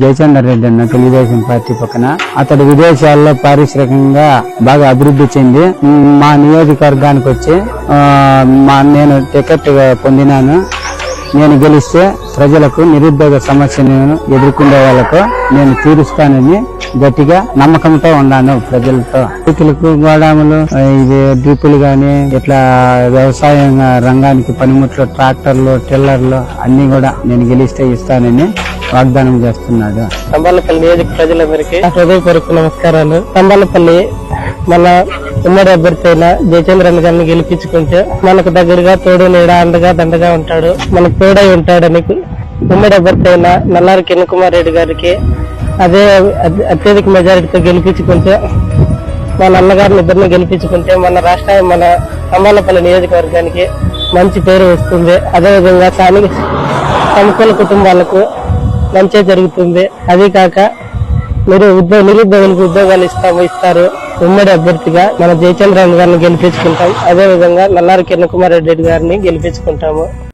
జయచంద్ర రెడ్డి అన్న తెలుగుదేశం పార్టీ పక్కన అతడు విదేశాల్లో పారిశ్రామికంగా బాగా అభివృద్ధి చెంది మా నియోజకవర్గానికి వచ్చి నేను టికెట్ పొందినాను. నేను గెలిస్తే ప్రజలకు నిరుద్యోగ సమస్యను ఎదుర్కొనే వాళ్ళకు నేను తీరుస్తానని గట్టిగా నమ్మకంతో ఉన్నాను. ప్రజలతో రైతులకు గోడాములు, ఇది డ్రిప్పులు గాని ఇట్లా వ్యవసాయ రంగానికి పనిముట్లు, ట్రాక్టర్లు, టిల్లర్లు అన్ని కూడా నేను గెలిస్తే ఇస్తానని వాగ్దానం చేస్తున్నాడు. తంబాలపల్లి నియోజక ప్రజలందరికీ హృదయపూర్వక నమస్కారాలు. తంబాలపల్లి మన ఉమ్మడి అభ్యర్థి అయిన జయచంద్రన్ గారిని గెలిపించుకుంటే మనకు దగ్గరగా తోడు నీడ అండగా దండగా ఉంటాడు, మనకు తోడై ఉంటాడని ఉమ్మడి అభ్యర్థి అయిన నల్లారి కిరణ్ కుమార్ రెడ్డి గారికి అదే అత్యధిక మెజారిటీతో గెలిపించుకుంటే మా అన్నగారిని ఇద్దరిని గెలిపించుకుంటే మన తంబాలపల్లి నియోజకవర్గానికి మంచి పేరు వస్తుంది. అదేవిధంగా స్థానిక సమకూల కుటుంబాలకు మంచి జరుగుతుంది. అదే కాక మీరు నిరుద్యోగులకు ఉద్యోగాలు ఇస్తారు. ఉమ్మడి అభ్యర్థిగా మన జయచంద్రన్ గారిని గెలిపించుకుంటాం. అదే విధంగా నల్లారి కిరణ్ కుమార్ రెడ్డి గారిని గెలిపించుకుంటాము.